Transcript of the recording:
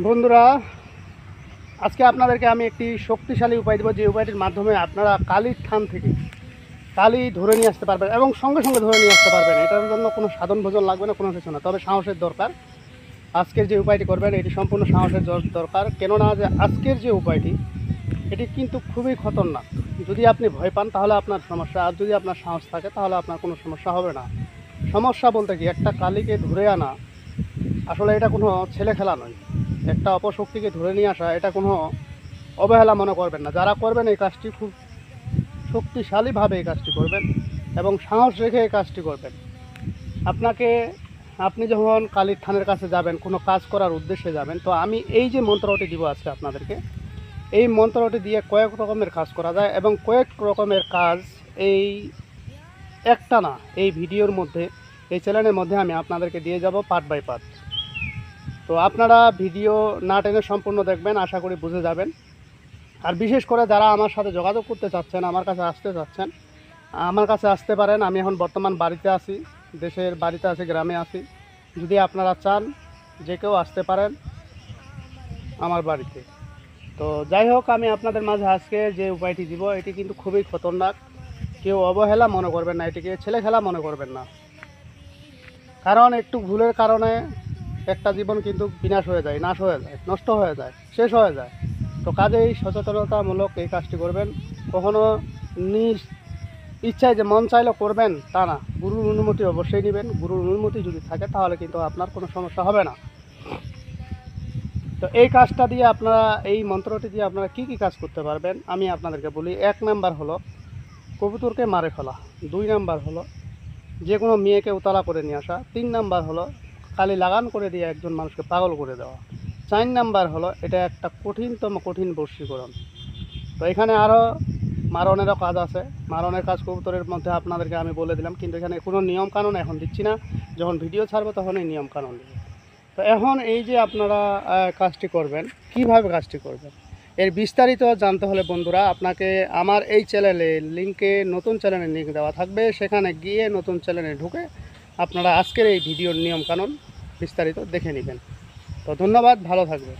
বন্ধুরা, আজকে আপনাদেরকে আমি একটি শক্তিশালী উপায় দেবো, যে উপায়টির মাধ্যমে আপনারা কালির থান থেকে কালি ধরে নিয়ে আসতে পারবেন এবং সঙ্গে সঙ্গে ধরে নিয়ে আসতে পারবেন। এটার জন্য কোনো সাধন ভোজন লাগবে না, কোনো কিছু না, তবে সাহসের দরকার। আজকের যে উপায়টি করবেন এটি সম্পূর্ণ সাহসের দরকার, কেননা যে আজকের যে উপায়টি এটি কিন্তু খুবই খতরনাক। যদি আপনি ভয় পান তাহলে আপনার সমস্যা, আর যদি আপনার সাহস থাকে তাহলে আপনার কোনো সমস্যা হবে না। সমস্যা বলতে কি, একটা কালিকে ধরে আনা আসলে এটা কোনো ছেলে খেলা নয়। একটা অপশক্তিকে ধরে নিয়ে আসা এটা কোনো অবহেলা মনে করবেন না। যারা করবেন এই কাজটি খুব শক্তিশালীভাবে এই কাজটি করবেন এবং সাহস রেখে এই কাজটি করবেন। আপনি যখন কালীর থানের কাছে যাবেন, কোনো কাজ করার উদ্দেশ্যে যাবেন, তো আমি এই যে মন্ত্রটি দিব আজকে আপনাদেরকে, এই মন্ত্রটি দিয়ে কয়েক রকমের কাজ করা যায় এবং কয়েক রকমের কাজ এই একটা না, এই ভিডিওর মধ্যে, এই চ্যানেলের মধ্যে আমি আপনাদেরকে দিয়ে যাব পার্ট বাই পার্ট। তো আপনারা ভিডিও না টেনে সম্পূর্ণ দেখবেন, আশা করি বুঝে যাবেন। আর বিশেষ করে যারা আমার সাথে যোগাযোগ করতে চাচ্ছেন, আমার কাছে আসতে চাচ্ছেন, আমার কাছে আসতে পারেন। আমি এখন বর্তমান বাড়িতে আছি, দেশের বাড়িতে আছি, গ্রামে আছি। যদি আপনারা চান যে কেউ আসতে পারেন আমার বাড়িতে। তো যাই হোক, আমি আপনাদের মাঝে আজকে যে উপায়টি দিব এটি কিন্তু খুবই খতরনাক। কেউ অবহেলা মনে করবেন না, এটিকে ছেলে খেলা মনে করবেন না। কারণ একটু ভুলের কারণে একটা জীবন কিন্তু বিনাশ হয়ে যায়, নাশ হয়ে যায়, নষ্ট হয়ে যায়, শেষ হয়ে যায়। তো কাজেই সচেতনতামূলক এই কাজটি করবেন। কখনো নিজ ইচ্ছায় যে মন চাইলে করবেন তা না, গুরুর অনুমতি অবশ্যই নেবেন। গুরুর অনুমতি যদি থাকে তাহলে কিন্তু আপনার কোনো সমস্যা হবে না। তো এই কাজটা দিয়ে আপনারা, এই মন্ত্রটি দিয়ে আপনারা কি কি কাজ করতে পারবেন আমি আপনাদেরকে বলি। 1 নাম্বার হলো কবুতরকে মারে ফেলা। 2 নাম্বার হলো যে কোনো মেয়েকে উতলা করে নিয়ে আসা। 3 নাম্বার হলো কালি লাগান করে দিয়ে একজন মানুষকে পাগল করে দেওয়া। 4 নাম্বার হলো এটা একটা কঠিন বশীকরণ। তো এখানে আরও মারণেরও কাজ আছে। মারণের কাজ কবুতরের মধ্যে আপনাদেরকে আমি বলে দিলাম, কিন্তু এখানে কোনো নিয়মকানুন এখন দিচ্ছি না। যখন ভিডিও ছাড়বো তখন এই নিয়মকানুন দেবো। তো এখন এই যে আপনারা কাজটি করবেন, কিভাবে কাজটি করবেন, এর বিস্তারিত জানতে হলে বন্ধুরা আপনাকে আমার এই চ্যানেলে লিঙ্কে, নতুন চ্যানেলের লিঙ্ক দেওয়া থাকবে, সেখানে গিয়ে নতুন চ্যানেলে ঢুকে আপনারা আজকের এই ভিডিওর নিয়মকানুন বিস্তারিত দেখে নেবেন। তো ধন্যবাদ, ভালো থাকবে।